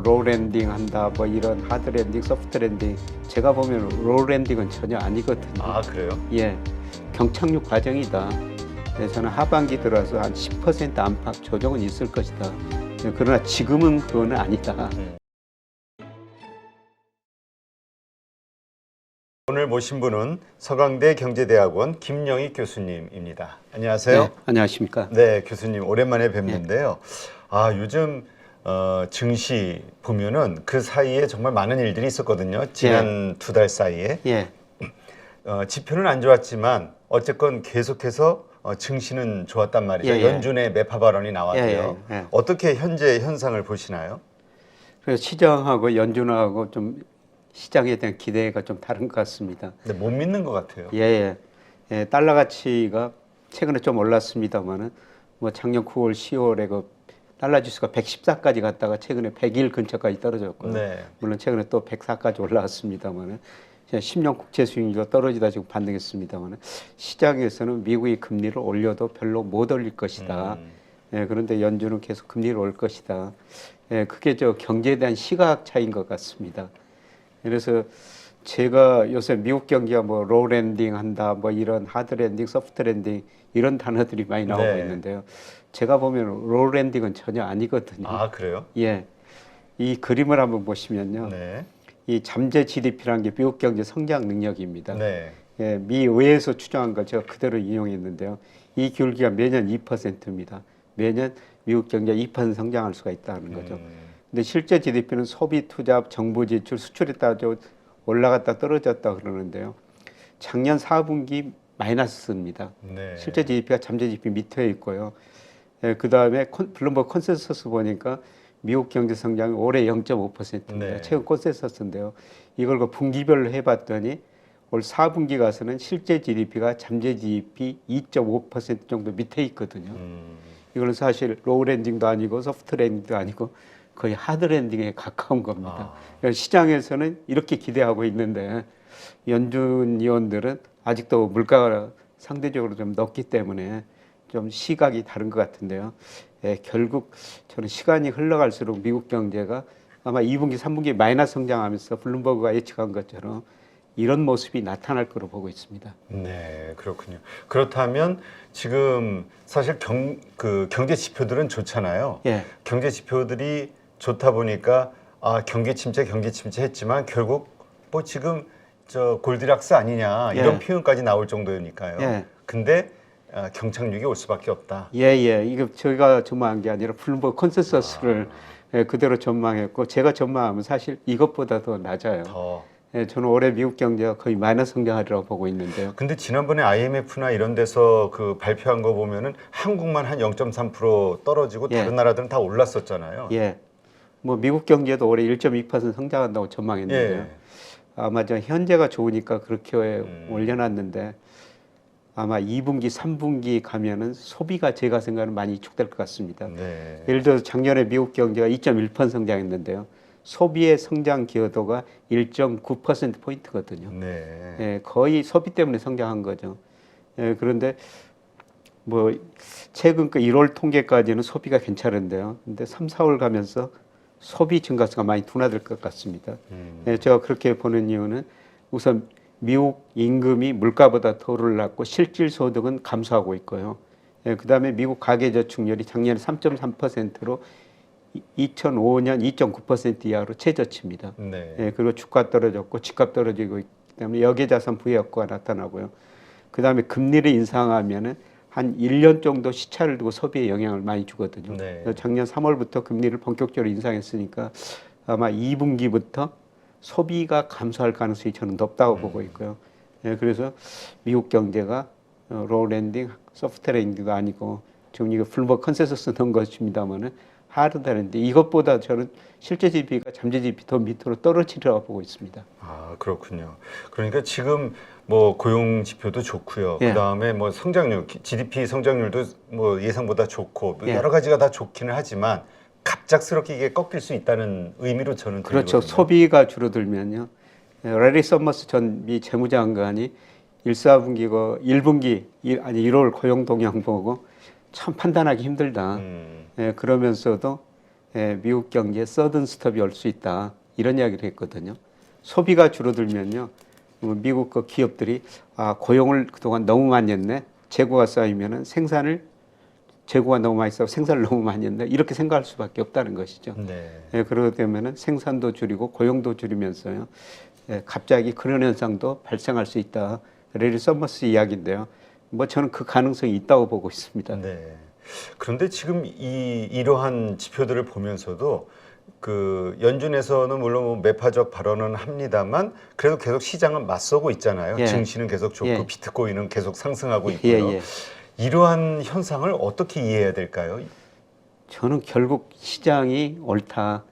로우 랜딩 한다, 뭐 이런 하드 랜딩, 소프트 랜딩, 제가 보면 로우 랜딩은 전혀 아니거든요. 아, 그래요? 예, 경착륙 과정이다. 네, 저는 하반기 들어서 한 10% 안팎 조정은 있을 것이다. 네, 그러나 지금은 그거는 아니다. 오늘 모신 분은 서강대 경제대학원 김영희 교수님입니다. 안녕하세요. 네, 안녕하십니까. 네, 교수님 오랜만에 뵙는데요. 아, 요즘 증시 보면은 그 사이에 정말 많은 일들이 있었거든요. 지난 2달 사이에. 예, 지표는 안 좋았지만 어쨌건 계속해서 증시는 좋았단 말이죠. 예, 예. 연준의 매파 발언이 나왔고요. 예, 예. 어떻게 현재 현상을 보시나요? 그래서 시장하고 연준하고 좀 시장에 대한 기대가 좀 다른 것 같습니다. 근데 못 믿는 것 같아요. 예, 예. 달러 가치가 최근에 좀 올랐습니다만은 뭐 작년 9월, 10월에 그 달러 지수가 114까지 갔다가 최근에 100일 근처까지 떨어졌고요. 네. 물론 최근에 또 104까지 올라왔습니다만은 10년 국채 수익률도 떨어지다 지금 반등했습니다만은 시장에서는 미국이 금리를 올려도 별로 못 올릴 것이다. 예, 그런데 연준은 계속 금리를 올 것이다. 예, 그게 저 경제에 대한 시각 차이인 것 같습니다. 그래서 제가 요새 미국 경기가 뭐 로우 랜딩 한다, 뭐 이런 하드 랜딩, 소프트 랜딩 이런 단어들이 많이 나오고 네. 있는데요. 제가 보면 로우 랜딩은 전혀 아니거든요. 아, 그래요? 예, 이 그림을 한번 보시면요. 네. 이 잠재 GDP라는 게 미국 경제 성장 능력입니다. 네. 예, 미 의회에서 추정한 걸 제가 그대로 인용했는데요. 이 기울기가 매년 2%입니다. 매년 미국 경제가 2% 성장할 수가 있다는 거죠. 근데 실제 GDP는 소비, 투자, 정부 지출, 수출에 따라 올라갔다 떨어졌다 그러는데요. 작년 4분기 마이너스입니다. 네. 실제 GDP가 잠재 GDP 밑에 있고요. 예, 그 다음에 블룸버그 컨센서스 보니까 미국 경제 성장이 올해 0.5%입니다. 네. 최근 컨센서스인데요. 이걸 그 분기별로 해봤더니 올 4분기 가서는 실제 GDP가 잠재 GDP 2.5% 정도 밑에 있거든요. 이거는 사실 로우 랜딩도 아니고 소프트 랜딩도 아니고 거의 하드 랜딩에 가까운 겁니다. 그러니까 시장에서는 이렇게 기대하고 있는데 연준 위원들은 아직도 물가가 상대적으로 좀 높기 때문에 좀 시각이 다른 것 같은데요. 예, 결국 저는 시간이 흘러갈수록 미국 경제가 아마 2분기, 3분기 마이너스 성장하면서 블룸버그가 예측한 것처럼 이런 모습이 나타날 거로 보고 있습니다. 네, 그렇군요. 그렇다면 지금 사실 경제 지표들은 좋잖아요. 예. 경제 지표들이 좋다 보니까 경기 침체 했지만 결국 뭐 지금 저 골디락스 아니냐 이런 예. 표현까지 나올 정도니까요. 예. 근데 경착륙이 올 수밖에 없다. 예. 이거 저희가 전망한 게 아니라 블룸버그 컨센서스를 예, 그대로 전망했고 제가 전망하면 사실 이것보다 더 낮아요. 더. 예, 저는 올해 미국 경제가 거의 마이너스 성장하리라고 보고 있는데요. 근데 지난번에 IMF나 이런 데서 그 발표한 거 보면은 한국만 한 0.3% 떨어지고 예. 다른 나라들은 다 올랐었잖아요. 예. 뭐 미국 경제도 올해 1.2% 성장한다고 전망했는데요. 예. 아마 저 현재가 좋으니까 그렇게 올려놨는데 아마 2분기, 3분기 가면은 소비가 제가 생각하는 많이 위축될 것 같습니다. 네. 예를 들어서 작년에 미국 경제가 2.1% 성장했는데요. 소비의 성장 기여도가 1.9%포인트거든요. 네. 예, 거의 소비 때문에 성장한 거죠. 예, 그런데 뭐 최근 그 1월 통계까지는 소비가 괜찮은데요. 근데 3, 4월 가면서 소비 증가세가 많이 둔화될 것 같습니다. 예, 제가 그렇게 보는 이유는 우선 미국 임금이 물가보다 더 올랐고 실질 소득은 감소하고 있고요. 예, 그다음에 미국 가계 저축률이 작년에 3.3%로 2005년 2.9% 이하로 최저치입니다. 네. 예, 그리고 주가 떨어졌고 집값 떨어지고 있기 때문에 역외자산 부의 효과가 나타나고요. 그다음에 금리를 인상하면은 한 1년 정도 시차를 두고 소비에 영향을 많이 주거든요. 네. 작년 3월부터 금리를 본격적으로 인상했으니까 아마 2분기부터 소비가 감소할 가능성이 저는 높다고 보고 있고요. 예, 그래서 미국 경제가 로우 랜딩, 소프트 랜딩도 아니고 지금 이거 블룸버그 컨센서스 넣은 것입니다만은 하드다는데 이것보다 저는 실제 GDP가 잠재 GDP 더 밑으로 떨어지리라고 보고 있습니다. 아, 그렇군요. 그러니까 지금 뭐 고용 지표도 좋고요. 예. 그다음에 뭐 성장률, GDP 성장률도 뭐 예상보다 좋고 뭐 예. 여러 가지가 다 좋기는 하지만 갑작스럽게 이게 꺾일 수 있다는 의미로 저는 그렇죠. 들리거든요. 소비가 줄어들면요. 레리 서머스 전 미 재무장관이 1분기 1월 고용 동향 보고 참 판단하기 힘들다. 예, 그러면서도 미국 경제에 서든 스톱이 올 수 있다. 이런 이야기를 했거든요. 소비가 줄어들면요. 미국 그 기업들이 고용을 그동안 너무 많이 했네. 재고가 쌓이면은 재고가 너무 많이 쌓고 생산을 너무 많이 했네. 이렇게 생각할 수밖에 없다는 것이죠. 네. 그러게 되면은 생산도 줄이고 고용도 줄이면서요. 갑자기 그런 현상도 발생할 수 있다. 레리 서머스 이야기인데요. 뭐 저는 그 가능성이 있다고 보고 있습니다. 네. 그런데 지금 이러한 지표들을 보면서도 그 연준에서는 물론 뭐 매파적 발언은 합니다만 그래도 계속 시장은 맞서고 있잖아요. 예. 증시는 계속 좋고 예. 비트코인은 계속 상승하고 예, 있고요. 예. 이러한 현상을 어떻게 이해해야 될까요? 저는 결국 시장이 옳다.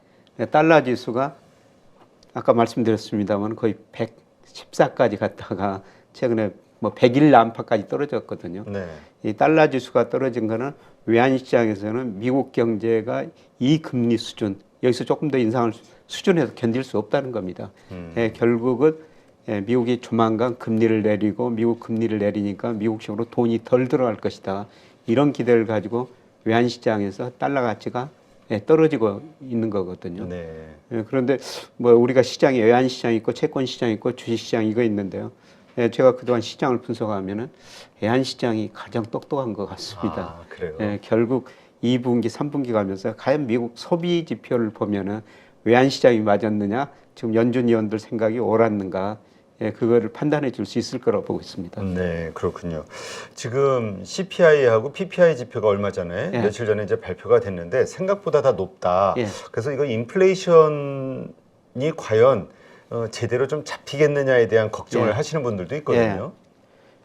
달러 지수가 아까 말씀드렸습니다만 거의 114까지 갔다가 최근에 뭐 100일 안팎까지 떨어졌거든요. 네. 이 달러 지수가 떨어진 거는 외환 시장에서는 미국 경제가 이 금리 수준 여기서 조금 더 인상을 수준에서 견딜 수 없다는 겁니다. 결국은 미국이 조만간 금리를 내리고 미국 금리를 내리니까 미국식으로 돈이 덜 들어갈 것이다. 이런 기대를 가지고 외환 시장에서 달러 가치가 떨어지고 있는 거거든요. 네. 그런데 뭐 우리가 시장이 외환 시장이 있고 채권 시장이 있고 주식 시장 이거 있는데요. 제가 그동안 시장을 분석하면은 외환 시장이 가장 똑똑한 것 같습니다. 그래요? 결국 2분기, 3분기 가면서 과연 미국 소비 지표를 보면은 외환 시장이 맞았느냐, 지금 연준 위원들 생각이 옳았는가, 그거를 판단해 줄 수 있을 거라고 보고 있습니다. 네, 그렇군요. 지금 CPI하고 PPI 지표가 얼마 전에 예. 며칠 전에 이제 발표가 됐는데 생각보다 다 높다. 예. 그래서 이거 인플레이션이 과연 제대로 좀 잡히겠느냐에 대한 걱정을 예. 하시는 분들도 있거든요.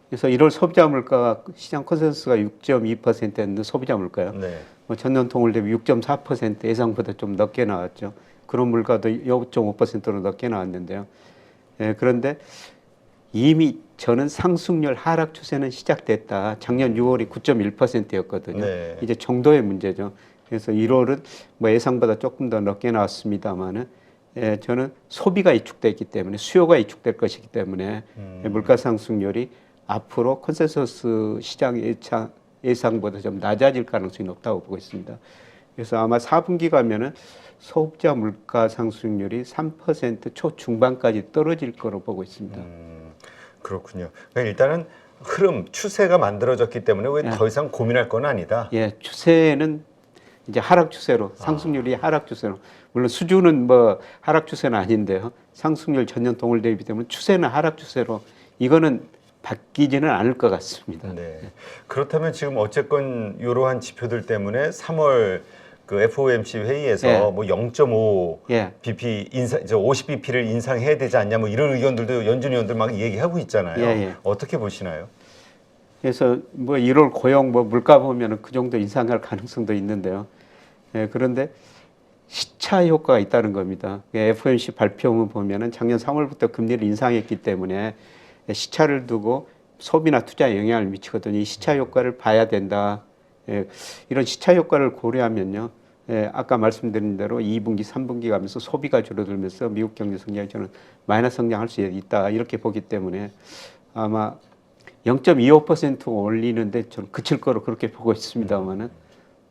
그래서 1월 소비자 물가가 시장 컨센서스가 6.2%였는데 소비자 물가요. 네. 뭐 전년 동월 대비 6.4% 예상보다 좀 넓게 나왔죠. 그런 물가도 0.5%로 넓게 나왔는데요. 그런데 이미 저는 상승률 하락 추세는 시작됐다. 작년 6월이 9.1%였거든요. 네. 이제 정도의 문제죠. 그래서 1월은 뭐 예상보다 조금 더 넓게 나왔습니다만은 저는 소비가 위축됐기 때문에 수요가 위축될 것이기 때문에 물가 상승률이 앞으로 컨센서스 시장 예상보다 좀 낮아질 가능성이 높다고 보고 있습니다. 그래서 아마 4분기 가면은 소비자 물가 상승률이 3% 초중반까지 떨어질 거로 보고 있습니다. 그렇군요. 그러니까 일단은 추세가 만들어졌기 때문에 예. 더 이상 고민할 건 아니다. 추세는 이제 하락 추세로 상승률이 하락 추세로 물론 수준은 뭐 하락 추세는 아닌데요. 상승률 전년 동월 대비 때문에 추세는 하락 추세로 이거는 바뀌지는 않을 것 같습니다. 네. 그렇다면 지금 어쨌건 이러한 지표들 때문에 3월 그 FOMC 회의에서 예. 뭐 0.5 예. BP 50BP를 인상해야 되지 않냐 뭐 이런 의견들도 연준 의원들 막 얘기하고 있잖아요. 예. 어떻게 보시나요? 그래서 뭐 1월 고용 뭐 물가 보면은 그 정도 인상할 가능성도 있는데요. 그런데 시차 효과가 있다는 겁니다. FOMC 발표문 보면은 작년 3월부터 금리를 인상했기 때문에 시차를 두고 소비나 투자에 영향을 미치거든요. 이 시차 효과를 봐야 된다. 이런 시차 효과를 고려하면요. 아까 말씀드린 대로 2분기, 3분기 가면서 소비가 줄어들면서 미국 경제 성장이 저는 마이너스 성장할 수 있다. 이렇게 보기 때문에 아마 0.25% 올리는데 저는 그칠 거로 그렇게 보고 있습니다만은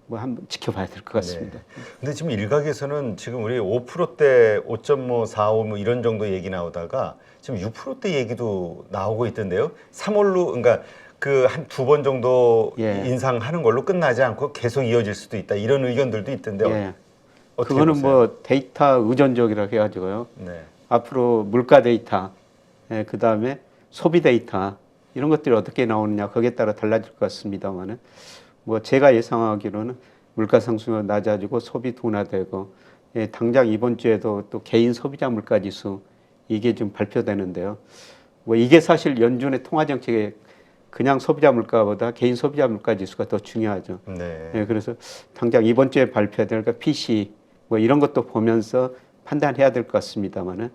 뭐 한번 지켜봐야 될 것 같습니다. 네. 근데 지금 일각에서는 지금 우리 5%대 5.45 뭐 이런 정도 얘기 나오다가 지금 6%대 얘기도 나오고 있던데요. 3월로 그러니까 그 한 두 번 정도 인상하는 걸로 끝나지 않고 계속 이어질 수도 있다. 이런 의견들도 있던데요. 어떻게 그거는 보세요? 뭐 데이터 의존적이라고 해가지고요. 네. 앞으로 물가 데이터, 그 다음에 소비 데이터 이런 것들이 어떻게 나오느냐 거기에 따라 달라질 것 같습니다만은 뭐 제가 예상하기로는 물가 상승이 낮아지고 소비 둔화되고 당장 이번 주에도 또 개인 소비자 물가 지수 이게 좀 발표되는데요. 뭐 이게 사실 연준의 통화 정책에 그냥 소비자 물가보다 개인 소비자 물가 지수가 더 중요하죠. 네. 그래서 당장 이번 주에 발표될 PC 뭐 이런 것도 보면서 판단해야 될 것 같습니다만은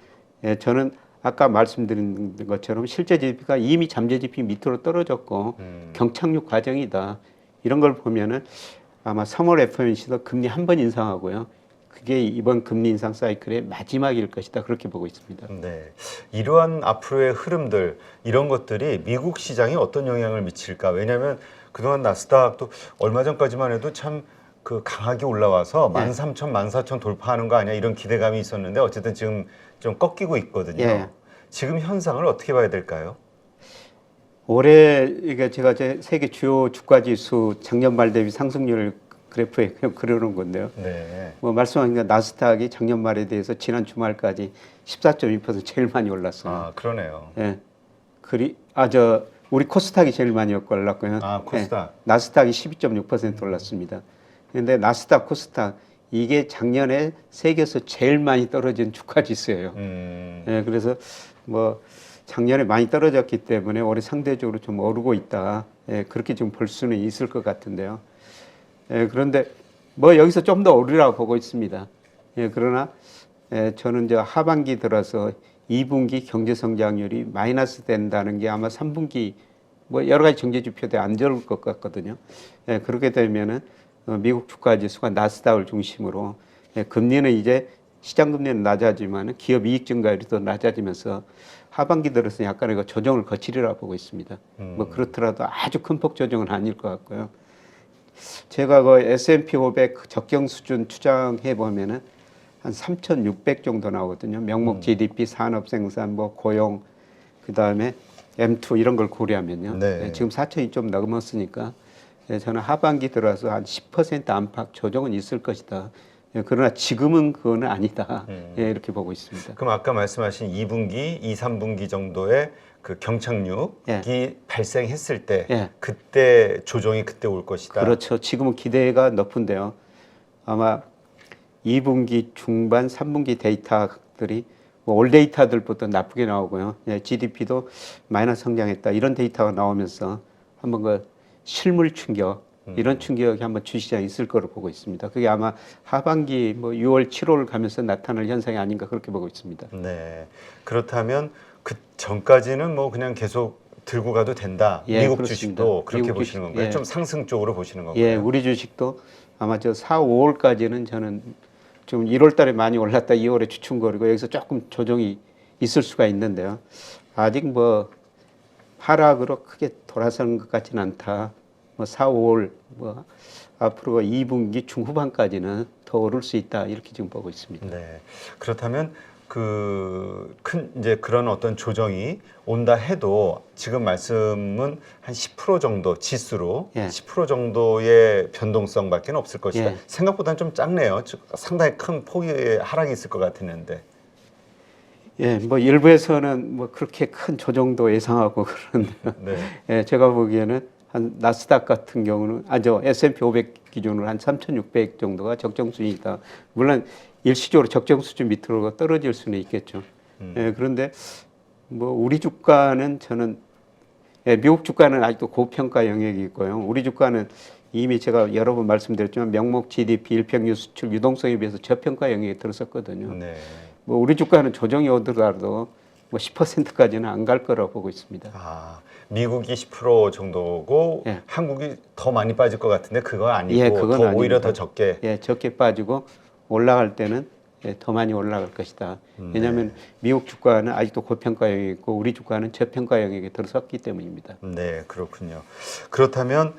저는 아까 말씀드린 것처럼 실제 GDP가 이미 잠재 GDP 밑으로 떨어졌고 경착륙 과정이다. 이런 걸 보면은 아마 3월 FOMC도 금리 한 번 인상하고요. 그게 이번 금리 인상 사이클의 마지막일 것이다. 그렇게 보고 있습니다. 네. 이러한 앞으로의 흐름들 이런 것들이 미국 시장에 어떤 영향을 미칠까? 왜냐하면 그동안 나스닥도 얼마 전까지만 해도 참 그 강하게 올라와서 예. 13,000, 14,000 돌파하는 거 아니야 이런 기대감이 있었는데 어쨌든 지금 좀 꺾이고 있거든요. 예. 지금 현상을 어떻게 봐야 될까요? 올해 이게 제가 제 세계 주요 주가 지수 작년 말 대비 상승률 그래프에 그냥 그려놓은 건데요. 네. 뭐 말씀하신 게 나스닥이 작년 말에 대해서 지난 주말까지 14.2% 제일 많이 올랐어요. 아 그러네요. 예. 우리 코스닥이 제일 많이 올랐고요. 아 코스닥. 예. 나스닥이 12.6% 올랐습니다. 그런데 나스닥, 코스닥 이게 작년에 세계에서 제일 많이 떨어진 주가 지수예요. 예. 그래서 뭐 작년에 많이 떨어졌기 때문에 올해 상대적으로 좀 오르고 있다. 예. 그렇게 좀 볼 수는 있을 것 같은데요. 예. 그런데 뭐 여기서 좀 더 오르라고 보고 있습니다. 예. 그러나 저는 이제 하반기 들어서 2분기 경제 성장률이 마이너스 된다는 게 아마 3분기 뭐 여러 가지 경제 지표도 안 좋을 것 같거든요. 예, 그렇게 되면은 미국 주가 지수가 나스닥을 중심으로 금리는 이제 시장 금리는 낮아지만 기업 이익 증가율이 더 낮아지면서 하반기 들어서 약간의 그 조정을 거치리라 보고 있습니다. 뭐 그렇더라도 아주 큰 폭 조정은 아닐 것 같고요. 제가 그 S&P 500 적정 수준 추정해 보면은 한 3,600 정도 나오거든요. 명목 GDP, 산업 생산, 뭐 고용, 그 다음에 M2 이런 걸 고려하면요. 네. 지금 4,000이 좀 넘었으니까 저는 하반기 들어서 한 10% 안팎 조정은 있을 것이다. 그러나 지금은 그거는 아니다. 이렇게 보고 있습니다. 그럼 아까 말씀하신 2분기, 2, 3분기 정도의 그 경착륙이 발생했을 때 그때 조정이 그때 올 것이다. 그렇죠. 지금은 기대가 높은데요. 아마 2분기 중반, 3분기 데이터들이 뭐 올 데이터들부터 나쁘게 나오고요. GDP도 마이너스 성장했다. 이런 데이터가 나오면서 한번 그 실물 충격, 이런 충격이 한번 주시장에 있을 거로 보고 있습니다. 그게 아마 하반기 뭐 6월, 7월 가면서 나타날 현상이 아닌가 그렇게 보고 있습니다. 네. 그렇다면 그 전까지는 뭐 그냥 계속 들고 가도 된다. 예, 미국 그렇습니다. 주식도 그렇게 미국 보시는 주식, 건가요? 예. 좀 상승 쪽으로 보시는 건가요? 예, 우리 주식도 아마 저 4, 5월까지는 저는 좀 1월 달에 많이 올랐다 2월에 주춤거리고 여기서 조금 조정이 있을 수가 있는데요. 아직 뭐 하락으로 크게 돌아서는 것 같지는 않다. 뭐 4, 5월 뭐 앞으로 2분기 중후반까지는 더 오를 수 있다. 이렇게 지금 보고 있습니다. 네. 그렇다면 이제 그런 어떤 조정이 온다 해도 지금 말씀은 한 10% 정도 지수로 10% 정도의 변동성밖에 없을 것이다. 생각보다는 좀 작네요. 상당히 큰 폭의 하락이 있을 것 같았는데. 예, 뭐 일부에서는 뭐 그렇게 큰 조정도 예상하고 그러는데요. 네. 예, 제가 보기에는 한 나스닥 같은 경우는 S&P 500 기준으로 한 3,600 정도가 적정 수준이다. 물론 일시적으로 적정 수준 밑으로 떨어질 수는 있겠죠. 예, 그런데 뭐 우리 주가는 저는 미국 주가는 아직도 고평가 영역이 있고요. 우리 주가는 이미 제가 여러 번 말씀드렸지만 명목 GDP, 일평균 수출, 유동성에 비해서 저평가 영역에 들어섰거든요. 네. 뭐 우리 주가는 조정이 오더라도 뭐 10%까지는 안 갈 거라고 보고 있습니다. 아, 미국이 10% 정도고 한국이 더 많이 빠질 것 같은데 그거 아니고 그건 더 오히려 아닙니다. 더 적게. 적게 빠지고 올라갈 때는 더 많이 올라갈 것이다. 왜냐하면 미국 주가는 아직도 고평가 영역에 있고 우리 주가는 저평가 영역에 들어섰기 때문입니다. 네, 그렇군요. 그렇다면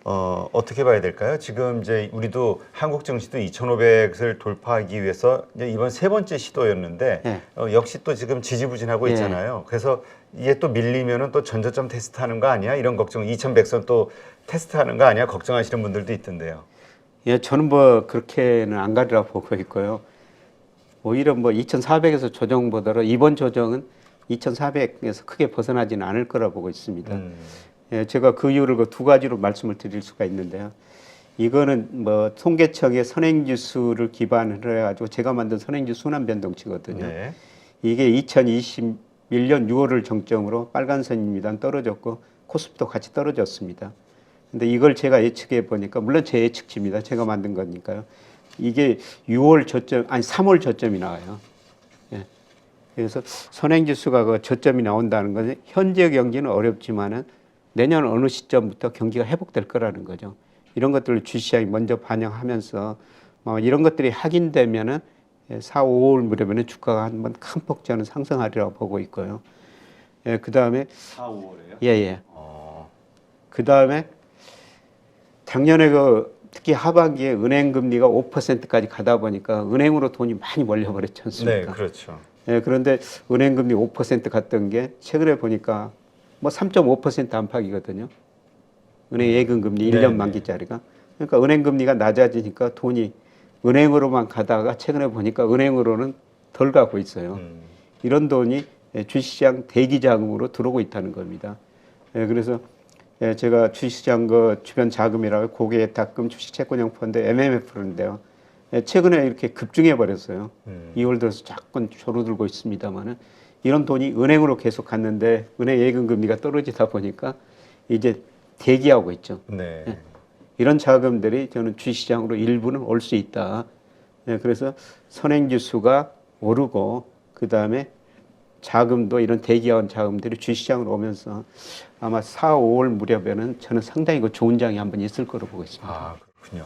어떻게 봐야 될까요? 지금 이제 우리도 한국 증시도 2,500을 돌파하기 위해서 이제 이번 세 번째 시도였는데 역시 또 지금 지지부진하고 있잖아요. 그래서 이게 또 밀리면은 또 전저점 테스트하는 거 아니야? 이런 걱정, 2,100선 또 테스트하는 거 아니야? 걱정하시는 분들도 있던데요. 예, 저는 뭐 그렇게는 안 가리라 보고 있고요. 오히려 뭐 2,400에서 조정보다는 이번 조정은 2,400에서 크게 벗어나지는 않을 거라 보고 있습니다. 예, 제가 그 이유를 그 두 가지로 말씀을 드릴 수가 있는데요. 이거는 뭐 통계청의 선행지수를 기반으로 해가지고 제가 만든 선행지수 순환 변동치거든요. 네. 이게 2021년 6월을 정점으로 빨간선입니다. 떨어졌고 코스피도 같이 떨어졌습니다. 근데 이걸 제가 예측해 보니까 물론 제 예측치입니다. 제가 만든 거니까요. 이게 6월 저점 아니 3월 저점이 나와요. 예. 그래서 선행지수가 그 저점이 나온다는 것은 현재 경기는 어렵지만은 내년 어느 시점부터 경기가 회복될 거라는 거죠. 이런 것들을 주시장이 먼저 반영하면서 이런 것들이 확인되면은 4, 5월 무렵에는 주가가 한번 큰 폭 저는 상승하리라고 보고 있고요. 예, 그 다음에 4, 5월에요? 그 다음에 작년에 그 특히 하반기에 은행 금리가 5%까지 가다 보니까 은행으로 돈이 많이 몰려버렸지 네, 않습니까? 그렇죠. 예, 그런데 은행 금리 5% 갔던 게 최근에 보니까 뭐 3.5% 안팎이거든요. 은행 예금 금리 네, 1년 네. 만기짜리가. 그러니까 은행 금리가 낮아지니까 돈이 은행으로만 가다가 최근에 보니까 은행으로는 덜 가고 있어요. 이런 돈이 주식시장 대기 자금으로 들어오고 있다는 겁니다. 예, 그래서 제가 주식시장 그 주변 자금이라고 고객예탁금 주식채권형 펀드 MMF인데요. 최근에 이렇게 급증해 버렸어요. 2월 들어서 자꾸 줄어들고 있습니다만은 이런 돈이 은행으로 계속 갔는데 은행 예금 금리가 떨어지다 보니까 이제 대기하고 있죠. 네. 이런 자금들이 저는 주식시장으로 일부는 올 수 있다. 그래서 선행지수가 오르고 그 다음에 자금도 이런 대기한 자금들이 주식시장으로 오면서 아마 4, 5월 무렵에는 저는 상당히 그 좋은 장이 한번 있을 거로 보고 있습니다. 아, 그렇군요.